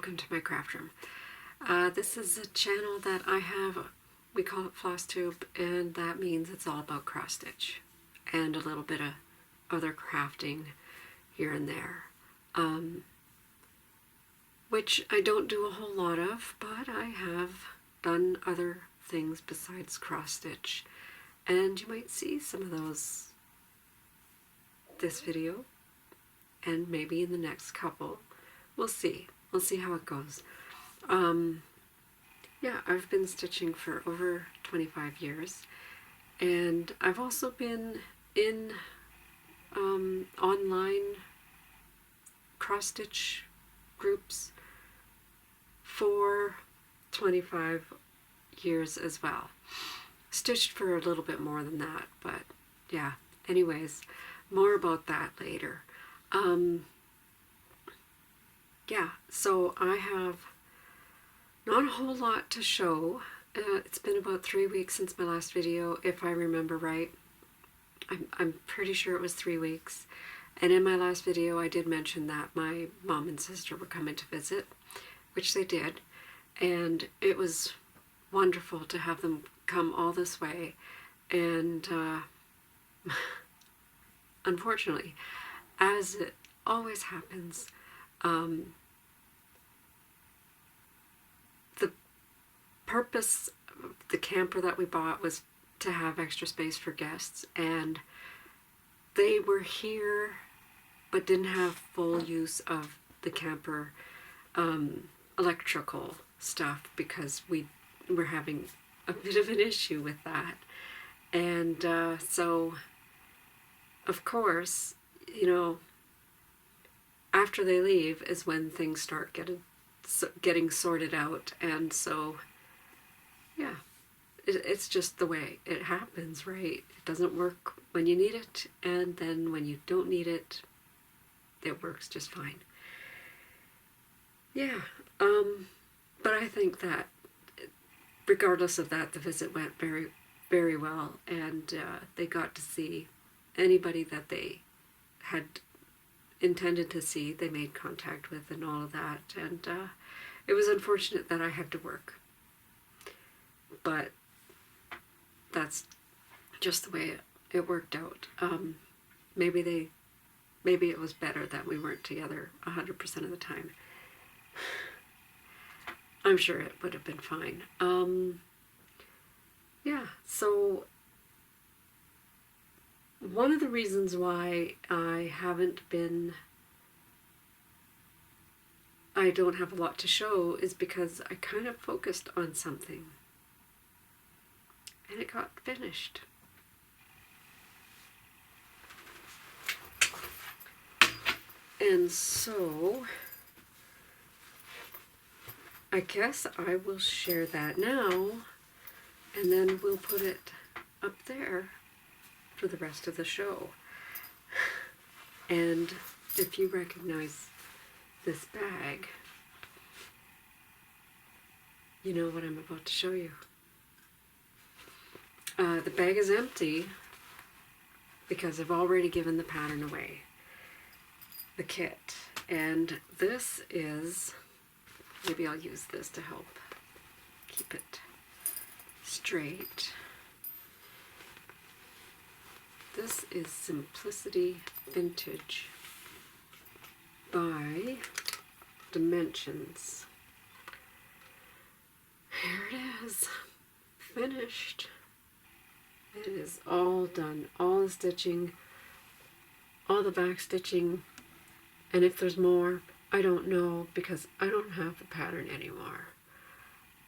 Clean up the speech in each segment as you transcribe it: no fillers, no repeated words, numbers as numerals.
welcome to my craft room. This is a channel that I have, we call it Flosstube, and that means it's all about cross stitch and a little bit of other crafting here and there, which I don't do a whole lot of, but I have done other things besides cross stitch, and you might see some of those this video and maybe in the next couple. We'll see how it goes. Yeah, I've been stitching for over 25 years, and I've also been in online cross-stitch groups for 25 years as well. Stitched for a little bit more than that, but yeah, anyways, more about that later. Yeah, so I have not a whole lot to show. It's been about 3 weeks since my last video, if I remember right. I'm pretty sure it was 3 weeks. And in my last video I did mention that my mom and sister were coming to visit, which they did. And it was wonderful to have them come all this way. And unfortunately, as it always happens, the purpose of the camper that we bought was to have extra space for guests, and they were here but didn't have full use of the camper electrical stuff because we were having a bit of an issue with that. And so of course, you know, after they leave is when things start getting sorted out. And so yeah, it's just the way it happens, right? It doesn't work when you need it, and then when you don't need it, it works just fine. Yeah, but I think that regardless of that, the visit went very, very well, and they got to see anybody that they had intended to see. They made contact with and all of that, and it was unfortunate that I had to work, but that's just the way it worked out. Maybe it was better that we weren't together 100% of the time. I'm sure it would have been fine. Yeah, so one of the reasons why I don't have a lot to show is because I kind of focused on something and it got finished. And so I guess I will share that now, and then we'll put it up there for the rest of the show. And if you recognize this bag, you know what I'm about to show you. The bag is empty because I've already given the pattern away, the kit. And this is, maybe I'll use this to help keep it straight. This is Simplicity Vintage by Dimensions. Here it is, finished. It is all done, all the stitching, all the back stitching, and if there's more, I don't know because I don't have the pattern anymore.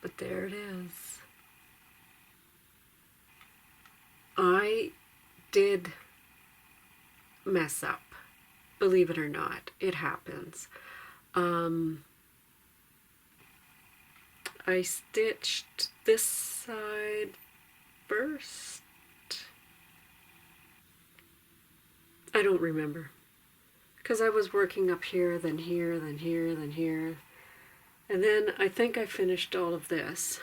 But there it is. I did mess up, believe it or not. It happens. I stitched this side first. I don't remember, because I was working up here, then here, then here, then here, and then I think I finished all of this,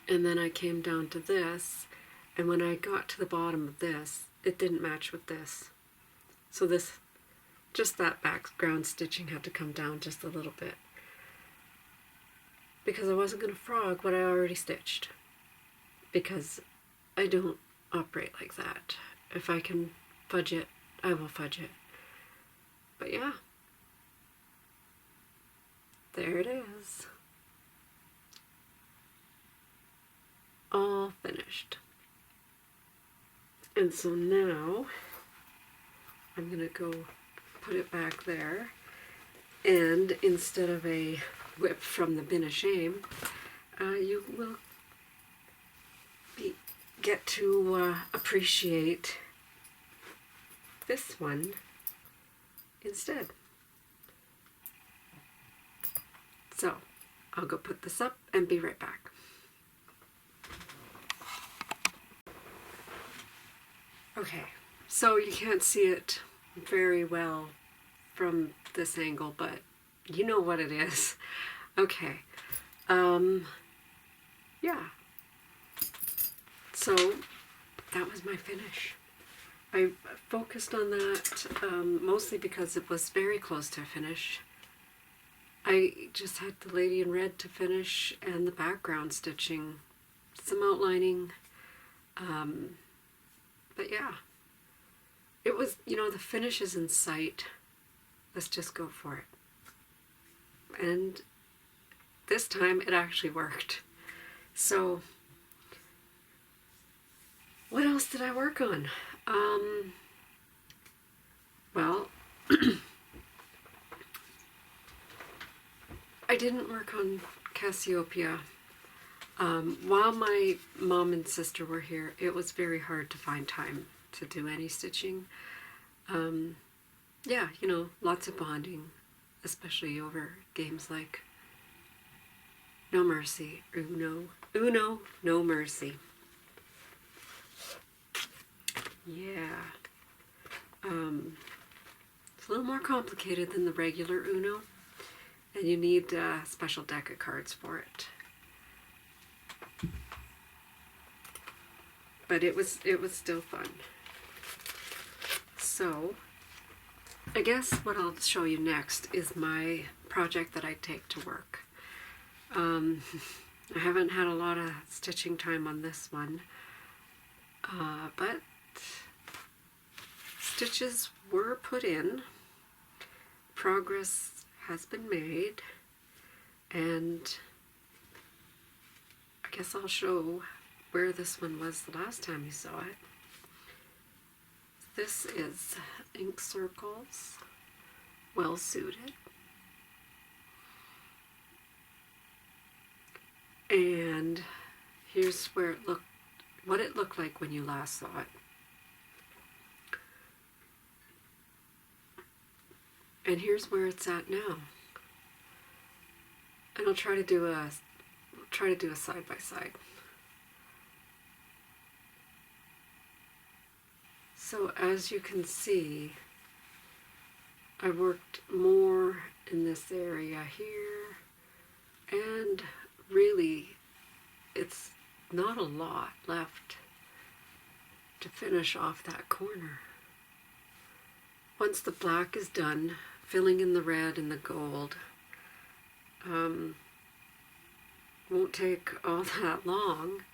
and then I came down to this, and when I got to the bottom of this, it didn't match with this. So this, just that background stitching had to come down just a little bit. because I wasn't going to frog what I already stitched, because I don't operate like that. If I can fudge it, I will fudge it. But yeah, there it is. All finished. And so now I'm going to go put it back there, and instead of a whip from the bin of shame, you will get to appreciate this one instead. So I'll go put this up and be right back. Okay, so you can't see it very well from this angle, but you know what it is. Okay, yeah. So that was my finish. I focused on that mostly because it was very close to a finish. I just had the lady in red to finish and the background stitching, some outlining, but yeah, it was, you know, the finish is in sight. Let's just go for it. And this time it actually worked. So what else did I work on? Well, I didn't work on Cassiopeia. While my mom and sister were here, it was very hard to find time to do any stitching. Yeah, you know, lots of bonding, especially over games like No Mercy, Uno, No Mercy. Yeah. It's a little more complicated than the regular Uno, and you need a special deck of cards for it. But it was still fun. So I guess what I'll show you next is my project that I take to work. I haven't had a lot of stitching time on this one, but stitches were put in, progress has been made, and I guess I'll show where this one was the last time you saw it. This is Ink Circles, Well Suited. And here's where it looked, what it looked like when you last saw it. And here's where it's at now. And I'll try to do a side by side. So as you can see, I worked more in this area here, and really it's not a lot left to finish off that corner. Once the black is done, filling in the red and the gold, won't take all that long,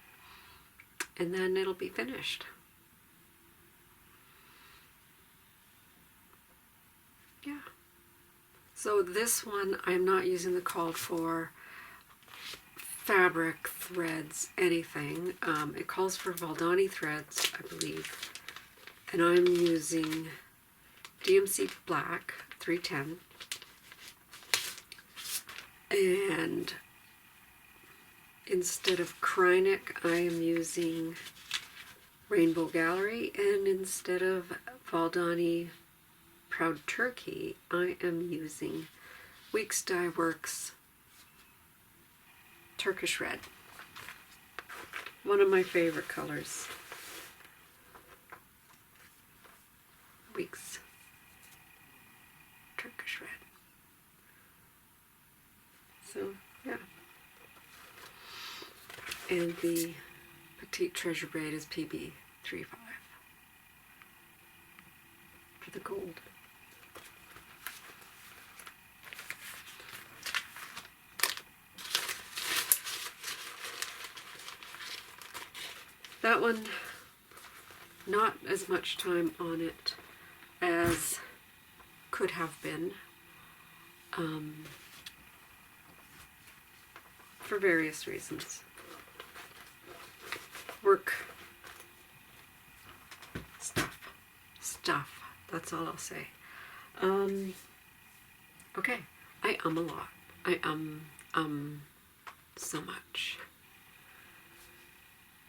and then it'll be finished. Yeah. So this one, I'm not using the called for fabric, threads, anything. It calls for Valdani threads, I believe. And I'm using DMC Black 310. And instead of Krynic, I am using Rainbow Gallery. And instead of Valdani Proud Turkey, I am using Weeks Dye Works Turkish Red. One of my favorite colors. Weeks Turkish Red. So, yeah. And the Petite Treasure Braid is PB35 for the gold. That one, not as much time on it as could have been, for various reasons. Work stuff, that's all I'll say. Okay, I a lot. I so much.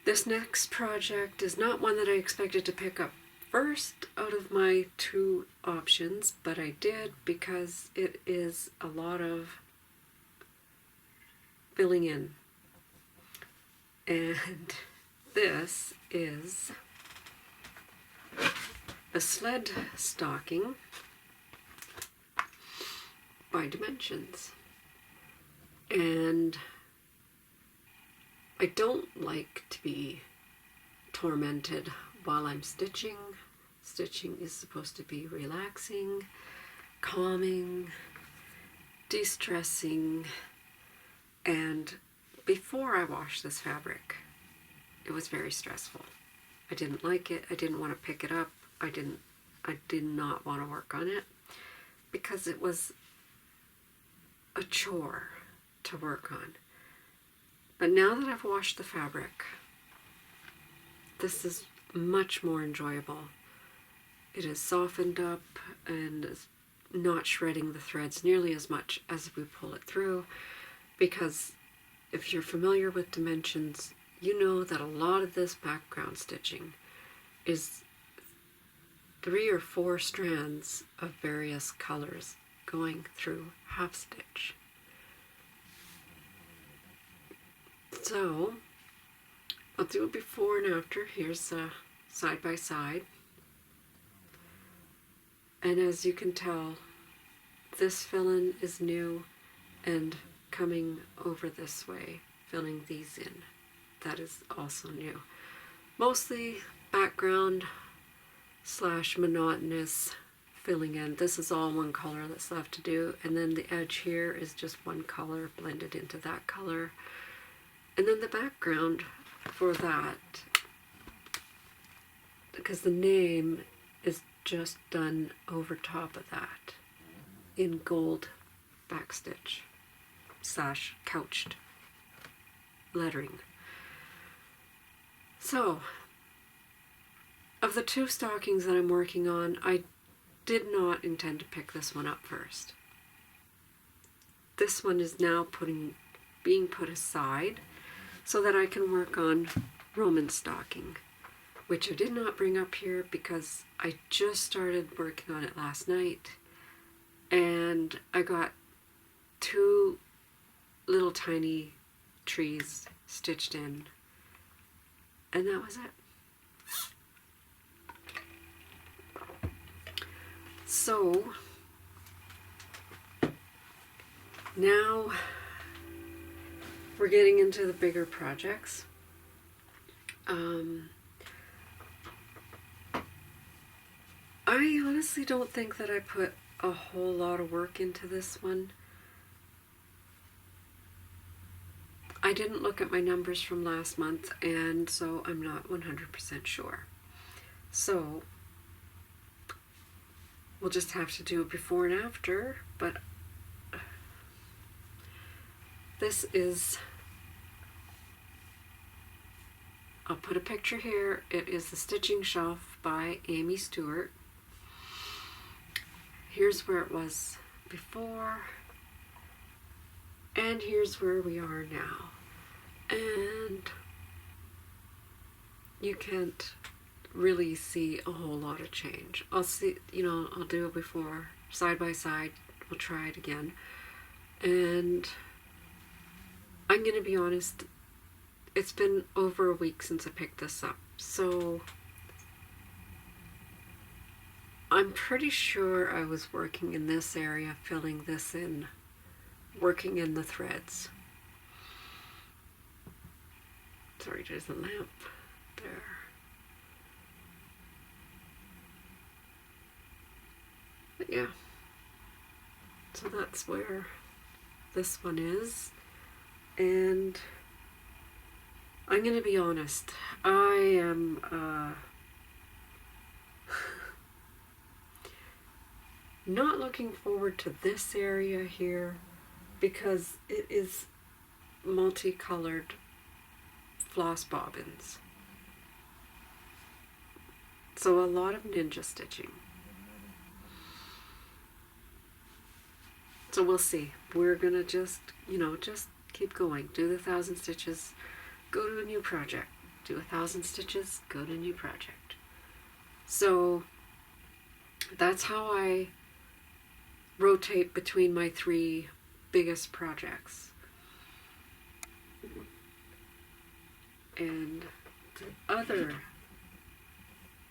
This next project is not one that I expected to pick up first out of my two options, but I did because it is a lot of filling in. And this is a sled stocking by Dimensions. And I don't like to be tormented while I'm stitching. Stitching is supposed to be relaxing, calming, de-stressing, and before I washed this fabric, it was very stressful. I didn't like it. I didn't want to pick it up. I did not want to work on it because it was a chore to work on. But now that I've washed the fabric, this is much more enjoyable. It is softened up and is not shredding the threads nearly as much as we pull it through, because if you're familiar with Dimensions, you know that a lot of this background stitching is 3 or 4 strands of various colors going through half stitch. So I'll do a before and after. Here's a side by side. And as you can tell, this fill-in is new and coming over this way, filling these in. That is also new. Mostly background / monotonous filling in. This is all one color that's left to do, and then the edge here is just one color blended into that color. And then the background for that, because the name is just done over top of that in gold backstitch / couched lettering. So, of the 2 stockings that I'm working on, I did not intend to pick this one up first. This one is now being put aside so that I can work on Roman stocking, which I did not bring up here because I just started working on it last night, and I got 2 little tiny trees stitched in, and that was it. So now we're getting into the bigger projects. I honestly don't think that I put a whole lot of work into this one. I didn't look at my numbers from last month, and so I'm not 100% sure. So we'll just have to do a before and after, but this is, I'll put a picture here. It is the Stitching Shelf by Amy Stewart. Here's where it was before, and here's where we are now. And you can't really see a whole lot of change. I'll see, I'll do it before, side by side. We'll try it again. And I'm going to be honest, it's been over a week since I picked this up. So I'm pretty sure I was working in this area, filling this in, working in the threads. Sorry, there's a lamp there. But yeah, so that's where this one is. And I'm gonna be honest. I am not looking forward to this area here because it is multicolored floss bobbins. So a lot of ninja stitching. So we'll see. We're gonna just, just keep going. Do the 1,000 stitches, go to a new project. Do 1,000 stitches, go to a new project. So that's how I rotate between my 3 biggest projects. And the other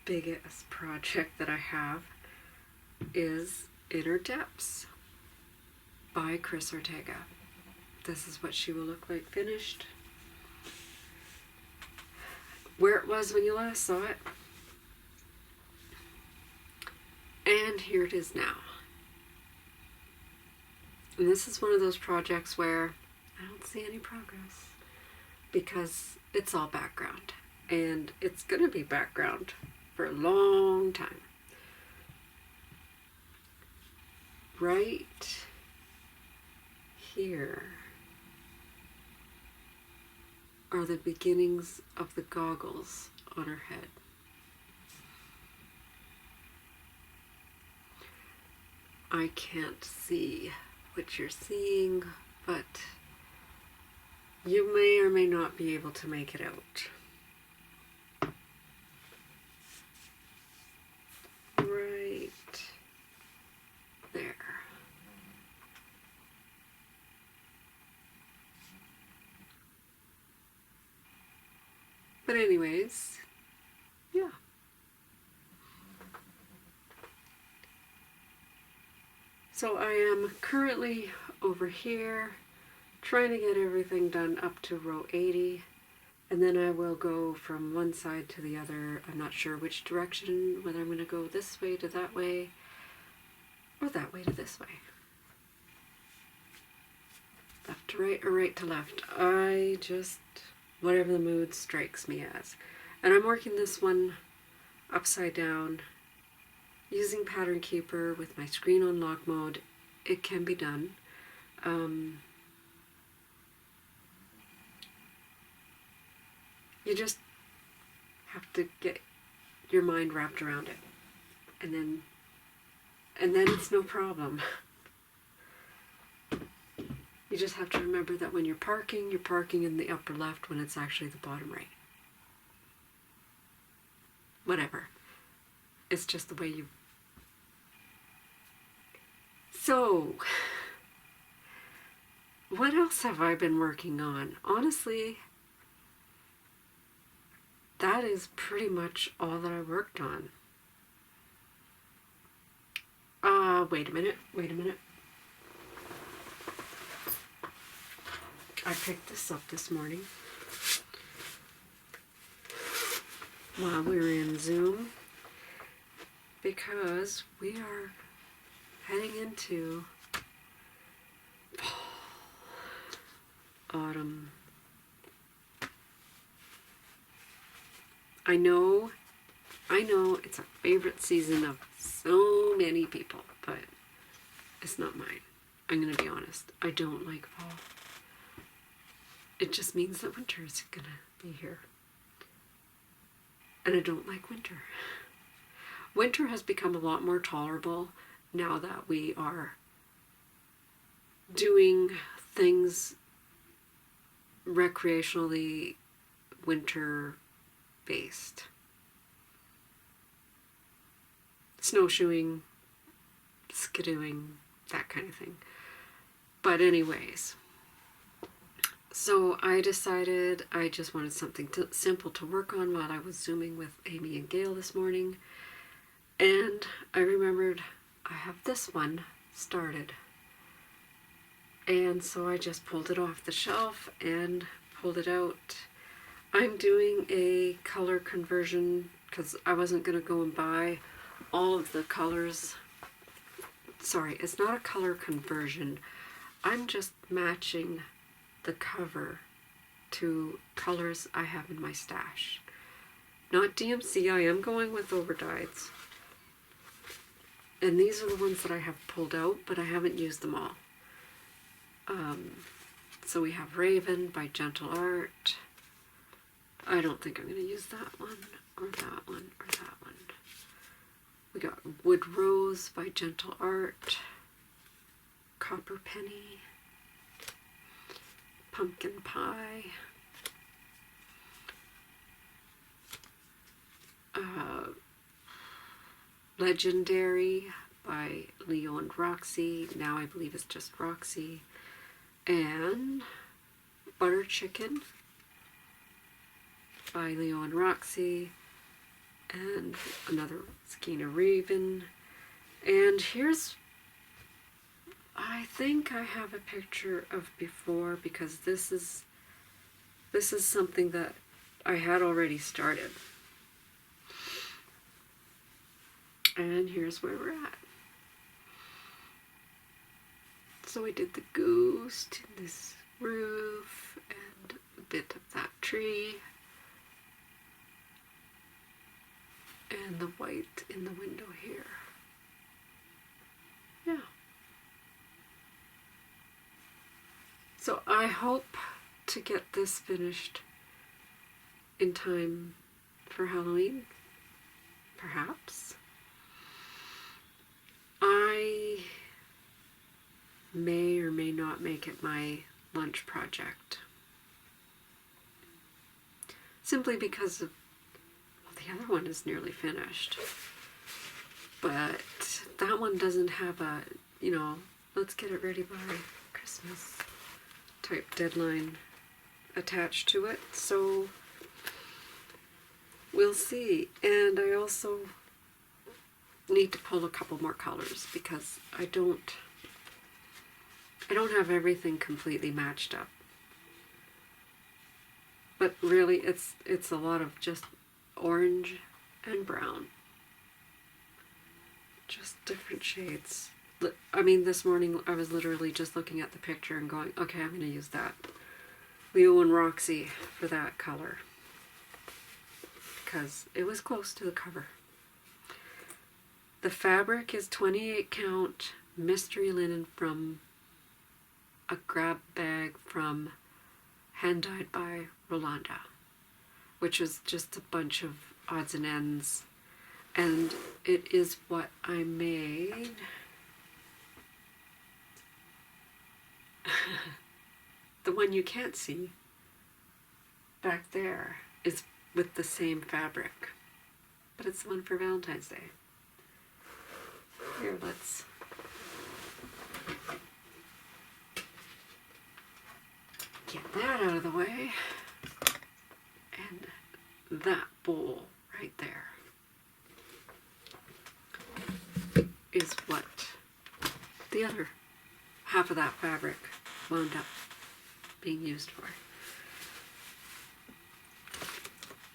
biggest project that I have is Inner Depths by Chris Ortega. This is what she will look like finished. Where it was when you last saw it. And here it is now. And this is one of those projects where I don't see any progress because it's all background. And it's going to be background for a long time. Right here are the beginnings of the goggles on her head. I can't see what you're seeing, but you may or may not be able to make it out. Right there. But anyways, yeah. So I am currently over here trying to get everything done up to row 80, and then I will go from one side to the other. I'm not sure which direction, whether I'm going to go this way to that way or that way to this way. Left to right or right to left. I just, whatever the mood strikes me as. And I'm working this one upside down using Pattern Keeper with my screen on lock mode. It can be done. You just have to get your mind wrapped around it, and then it's no problem. You just have to remember that when you're parking in the upper left when it's actually the bottom right. Whatever. It's just the way you... So, what else have I been working on? Honestly, that is pretty much all that I worked on. Wait a minute. I picked this up this morning while we were in Zoom because we are heading into autumn. I know it's a favorite season of so many people, but it's not mine. I'm gonna be honest. I don't like fall. It just means that winter is gonna be here. And I don't like winter. Winter has become a lot more tolerable now that we are doing things recreationally winter based. Snowshoeing, skidooing, that kind of thing. But anyways, so I decided I just wanted something simple to work on while I was Zooming with Amy and Gail this morning. And I remembered I have this one started. And so I just pulled it off the shelf and pulled it out. I'm doing a color conversion because I wasn't going to go and buy all of the colors. Sorry, it's not a color conversion. I'm just matching the cover to colors I have in my stash. Not DMC, I am going with overdyes. And these are the ones that I have pulled out, but I haven't used them all. So we have Raven by Gentle Art. I don't think I'm going to use that one, or that one, or that one. We got Wood Rose by Gentle Art. Copper Penny. Pumpkin Pie. Legendary by Leo and Roxy. Now I believe it's just Roxy. And Butter Chicken by Leo and Roxy. And another Skeena Raven. And here's, I think I have a picture of before, because this is something that I had already started. And here's where we're at. So we did the goose, this roof, and a bit of that tree. And the white in the window here. Yeah. So I hope to get this finished in time for Halloween, perhaps. I may or may not make it my lunch project. Simply because of, well, the other one is nearly finished. But that one doesn't have a, you know, let's get it ready by Christmas type deadline attached to it. So we'll see. And I also need to pull a couple more colors because I don't have everything completely matched up. But really it's a lot of just orange and brown. Just different shades. I mean, this morning I was literally just looking at the picture and going, okay, I'm going to use that. Leo and Roxy for that color. Because it was close to the cover. The fabric is 28 count mystery linen from a grab bag from Hand Dyed by Rolanda, which is just a bunch of odds and ends. And it is what I made. The one you can't see back there is with the same fabric, but it's the one for Valentine's Day. Here, let's get that out of the way. And that bowl right there is what the other half of that fabric wound up being used for.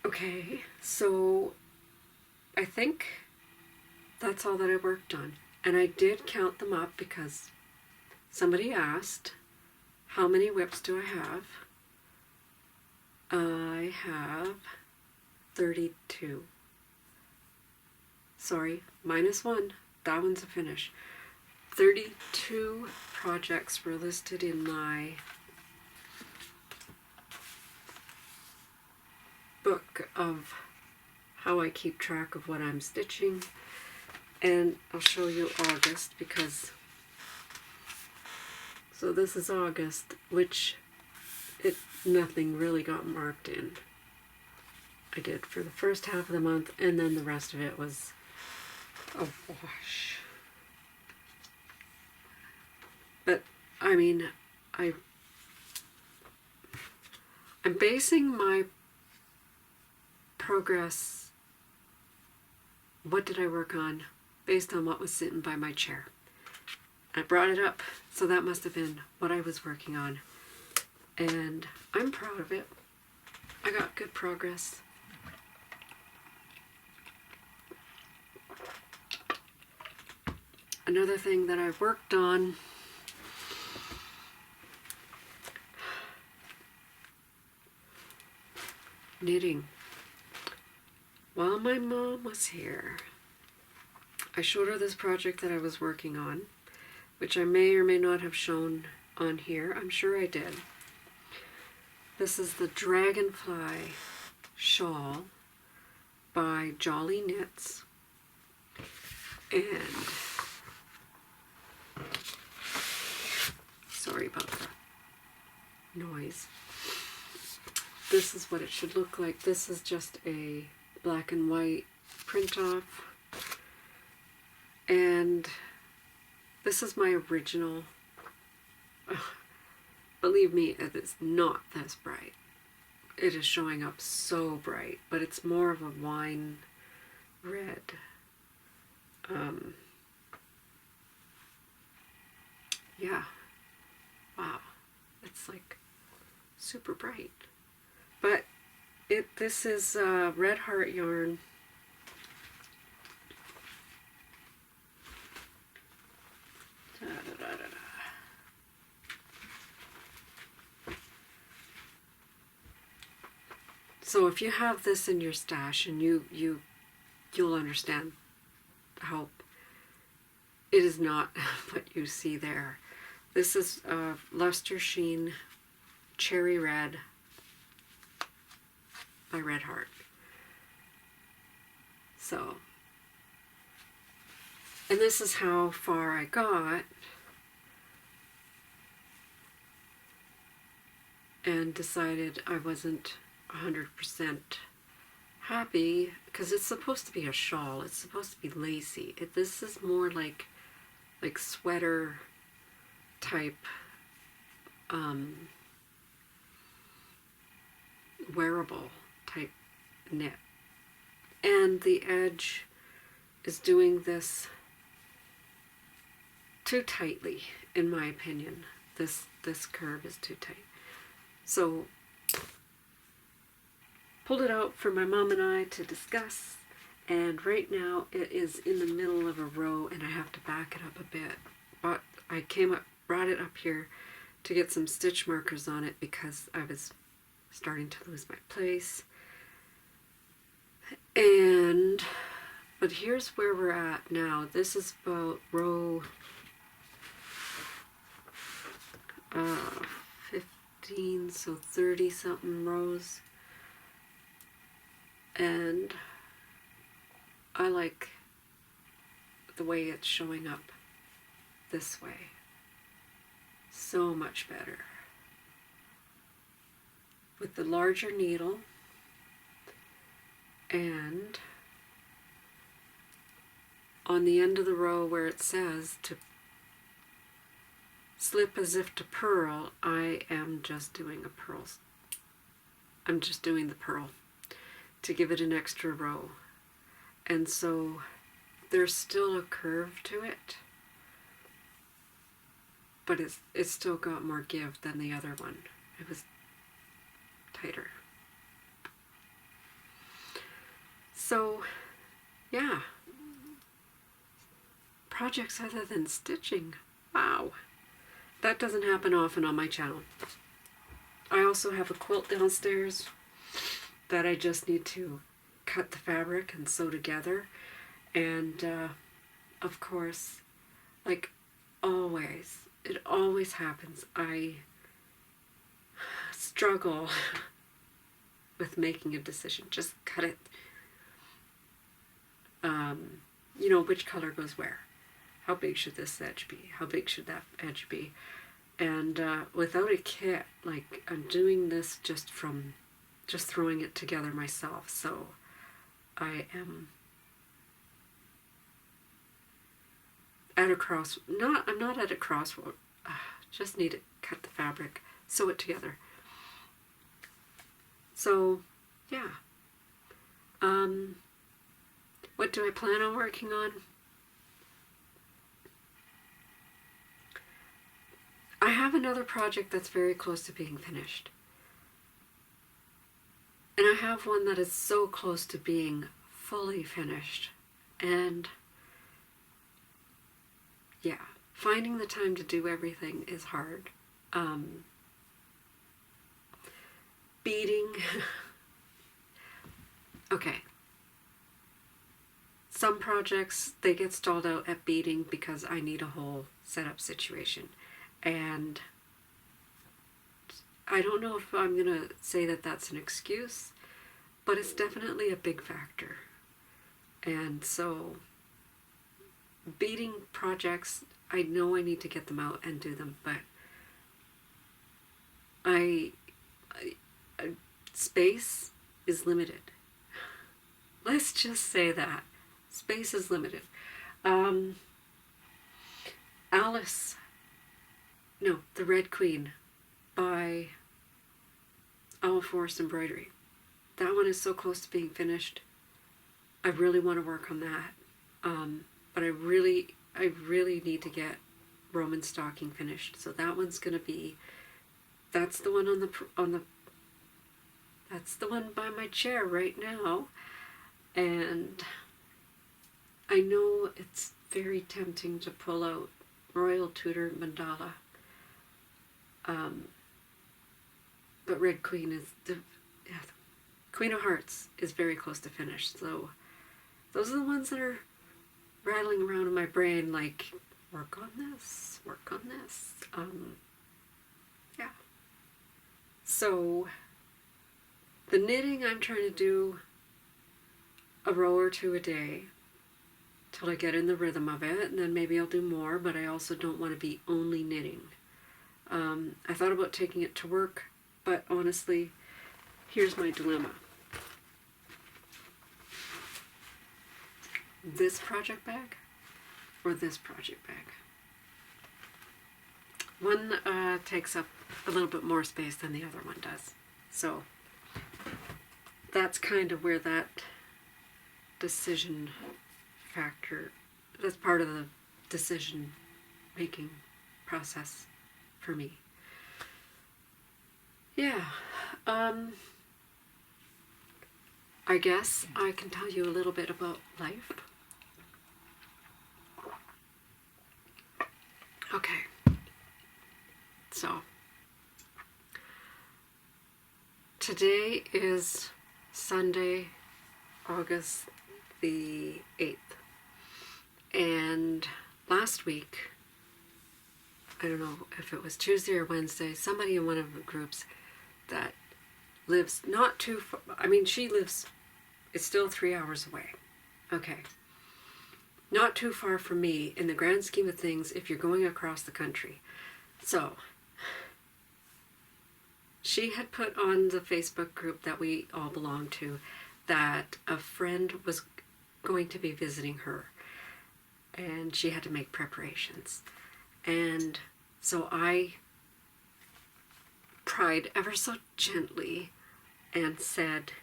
Okay, so I think that's all that I worked on. And I did count them up because somebody asked, how many whips do I have? I have 32. Sorry, minus one. That one's a finish. 32 projects were listed in my book of how I keep track of what I'm stitching. And I'll show you August because, so this is August, which nothing really got marked in. I did for the first half of the month, and then the rest of it was a wash. But I mean, I'm basing my progress, what did I work on, based on what was sitting by my chair. I brought it up, so that must have been what I was working on. And I'm proud of it. I got good progress. Another thing that I worked on knitting. While my mom was here, I showed her this project that I was working on, which I may or may not have shown on here. I'm sure I did. This is the Dragonfly shawl by Jolly Knits. And sorry about the noise. This is what it should look like. This is just a black and white print off. And this is my original. Believe me, it is not this bright. It is showing up so bright, but it's more of a wine red. Yeah. Wow. It's like super bright. But this is Red Heart yarn. So if you have this in your stash, and you'll understand how it is not what you see there. This is Luster Sheen Cherry Red by Red Heart. So, and this is how far I got, and decided I wasn't 100% happy, because it's supposed to be a shawl. It's supposed to be lacy. This is more like sweater type wearable type knit. And the edge is doing this too tightly, in my opinion. This curve is too tight. So pulled it out for my mom and I to discuss, and right now it is in the middle of a row and I have to back it up a bit. But I brought it up here to get some stitch markers on it because I was starting to lose my place. But here's where we're at now. This is about row 15, so 30 something rows. And I like the way it's showing up this way. So much better. With the larger needle, and on the end of the row where it says to slip as if to purl, I am just doing a purl. I'm just doing the purl to give it an extra row. And so there's still a curve to it, but it's still got more give than the other one. It was tighter. So yeah, projects other than stitching. Wow, that doesn't happen often on my channel. I also have a quilt downstairs that I just need to cut the fabric and sew together. And of course, like always, it always happens. I struggle with making a decision. Just cut it. You know, which color goes where? How big should this edge be? How big should that edge be? And without a kit, like I'm doing this just throwing it together myself. So I am at a I'm not at a crossroad. Just need to cut the fabric, sew it together. So yeah. What do I plan on working on? I have another project that's very close to being finished. And I have one that is so close to being fully finished. And yeah, finding the time to do everything is hard. Beading Okay. Some projects, they get stalled out at beading because I need a whole setup situation. And I don't know if I'm going to say that that's an excuse, but it's definitely a big factor. And so beading projects, I know I need to get them out and do them, but space is limited. Let's just say that. Space is limited. Alice, no, The Red Queen by Owl Forest Embroidery. That one is so close to being finished. I really want to work on that. But I really need to get Roman stocking finished. So that one's going to be, that's the one that's the one by my chair right now. And I know it's very tempting to pull out Royal Tudor Mandala. But Red Queen is, the Queen of Hearts is very close to finish. So those are the ones that are rattling around in my brain, like, work on this, work on this. Yeah. So the knitting, I'm trying to do a row or two a day till I get in the rhythm of it, and then maybe I'll do more, but I also don't want to be only knitting. I thought about taking it to work, but honestly, here's my dilemma. This project bag or this project bag? One takes up a little bit more space than the other one does. So that's kind of where that decision factor, that's part of the decision making process for me. Yeah. I guess I can tell you a little bit about life. Okay. So today is Sunday, August the 8th. And last week, I don't know if it was Tuesday or Wednesday, somebody in one of the groups that lives not too far, I mean, she lives, it's still 3 hours away. Okay. Not too far from me in the grand scheme of things if you're going across the country. So, she had put on the Facebook group that we all belong to that a friend was going to be visiting her and she had to make preparations. And so I pried ever so gently and said,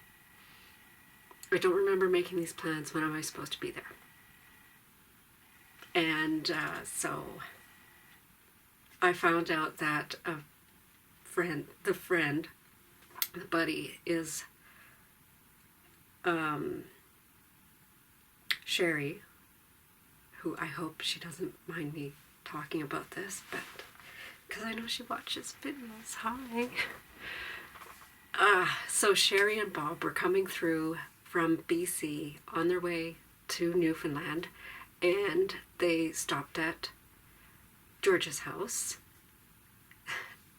I don't remember making these plans. When am I supposed to be there? And so I found out that the buddy is Sherry, who I hope she doesn't mind me talking about this, but because I know she watches videos. Hi. So Sherry and Bob were coming through from BC on their way to Newfoundland, and they stopped at George's house.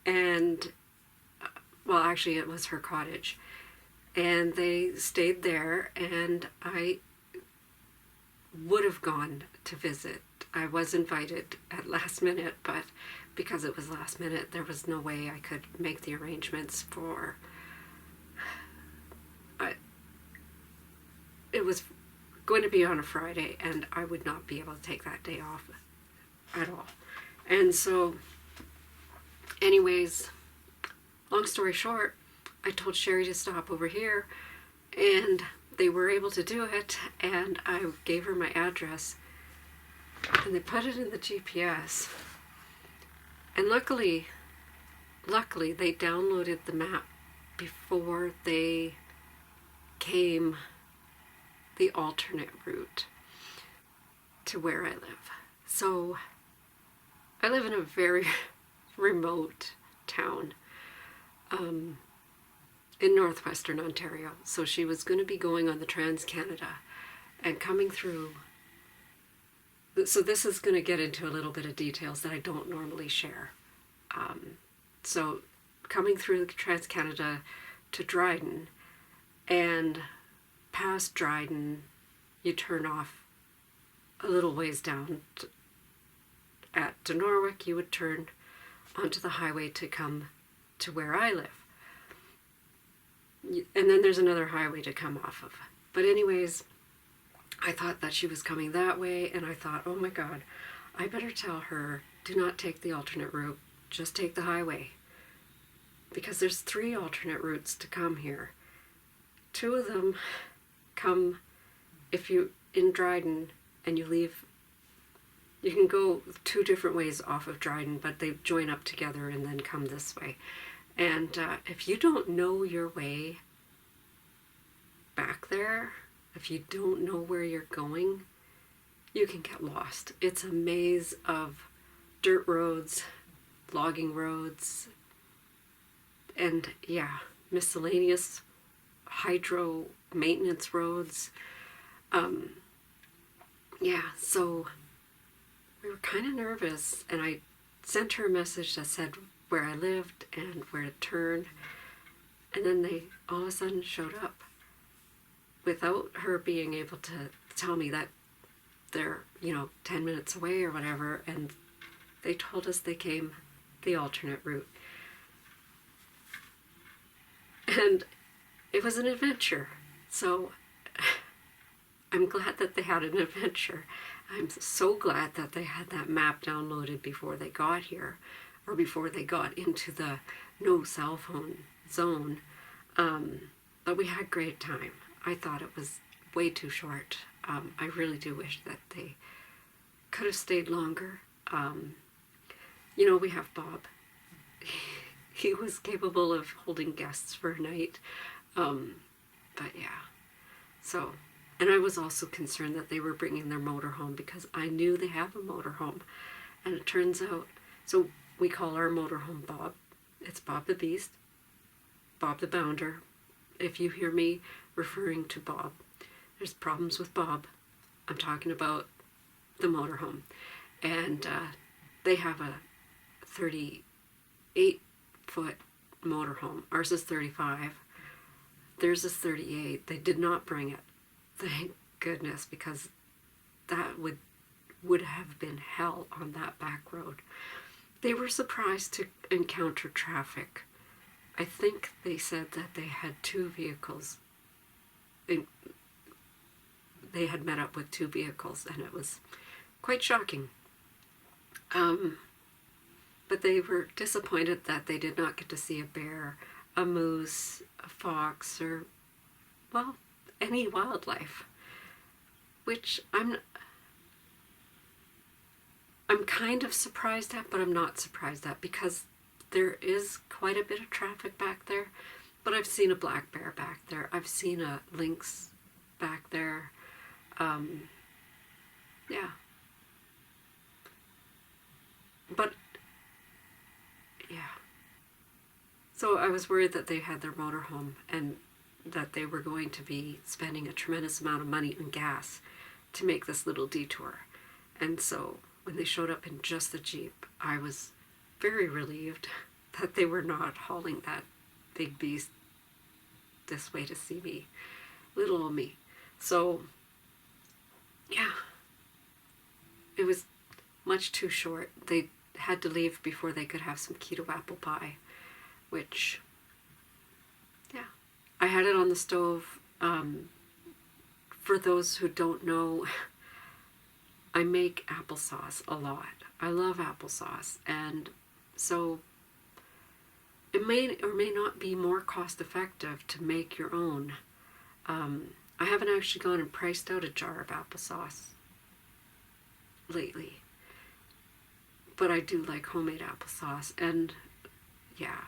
And, well, actually it was her cottage. And they stayed there, and I would have gone to visit. I was invited at last minute, but because it was last minute, there was no way I could make the arrangements for... It was going to be on a Friday, and I would not be able to take that day off at all. And so, anyways, long story short, I told Sherry to stop over here, and they were able to do it, and I gave her my address, and they put it in the GPS. And luckily, they downloaded the map before they came the alternate route to where I live. So I live in a very remote town. in northwestern Ontario. So she was going to be going on the Trans-Canada and coming through. So this is going to get into a little bit of details that I don't normally share. So coming through the Trans-Canada to Dryden, and past Dryden, you turn off a little ways down at Norwick. You would turn onto the highway to come to where I live. And then there's another highway to come off of. But anyways, I thought that she was coming that way, and I thought, oh my God, I better tell her, do not take the alternate route, just take the highway. Because there's 3 alternate routes to come here. 2 of them come if you in Dryden and you leave. You can go 2 different ways off of Dryden, but they join up together and then come this way. And if you don't know your way back there, if you don't know where you're going, you can get lost. It's a maze of dirt roads, logging roads, and yeah, miscellaneous hydro maintenance roads. Yeah, so we were kind of nervous, and I sent her a message that said where I lived and where to turn, and then they all of a sudden showed up without her being able to tell me that they're 10 minutes away or whatever, and they told us they came the alternate route. And it was an adventure. So I'm glad that they had an adventure. I'm so glad that they had that map downloaded before they got here, or before they got into the no cell phone zone. But we had a great time. I thought it was way too short. I really do wish that they could have stayed longer. We have Bob. He was capable of holding guests for a night. But yeah. So, and I was also concerned that they were bringing their motorhome, because I knew they have a motorhome. And it turns out, so we call our motorhome Bob. It's Bob the Beast, Bob the Bounder. If you hear me referring to Bob, there's problems with Bob. I'm talking about the motorhome. And they have a 38-foot motorhome. Ours is 35. Theirs is 38. They did not bring it. Thank goodness, because that would have been hell on that back road. They were surprised to encounter traffic. I think they said that they had 2 vehicles. They had met up with 2 vehicles, and it was quite shocking. But they were disappointed that they did not get to see a bear, a moose, a fox, or, well, any wildlife. Which I'm kind of surprised at, but I'm not surprised at, because there is quite a bit of traffic back there. But I've seen a black bear back there. I've seen a lynx back there. Yeah. But, yeah. So I was worried that they had their motorhome and that they were going to be spending a tremendous amount of money on gas to make this little detour. And so when they showed up in just the Jeep, I was very relieved that they were not hauling that big beast this way to see me, little old me. So, yeah, it was much too short. They had to leave before they could have some keto apple pie, which, yeah, I had it on the stove. For those who don't know, I make applesauce a lot. I love applesauce, and so it may or may not be more cost effective to make your own. I haven't actually gone and priced out a jar of applesauce lately, but I do like homemade applesauce, and yeah,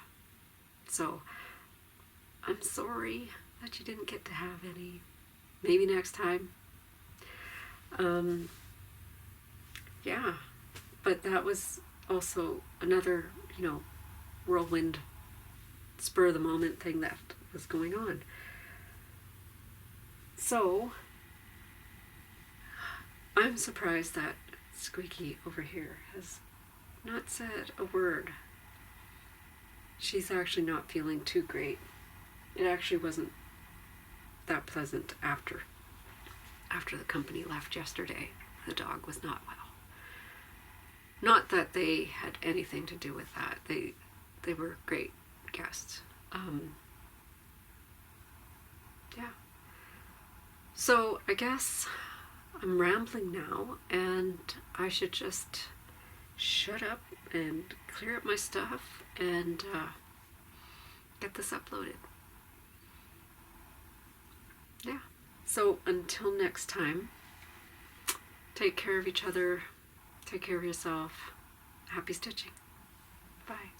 so I'm sorry that you didn't get to have any. Maybe next time. Yeah, but that was also another, whirlwind, spur of the moment thing that was going on. So I'm surprised that Squeaky over here has not said a word. She's actually not feeling too great. It actually wasn't that pleasant after the company left yesterday. The dog was not well. Not that they had anything to do with that. They were great guests. Yeah. So I guess I'm rambling now, and I should just shut up and clear up my stuff and get this uploaded. Yeah. So until next time, take care of each other, take care of yourself. Happy stitching. Bye.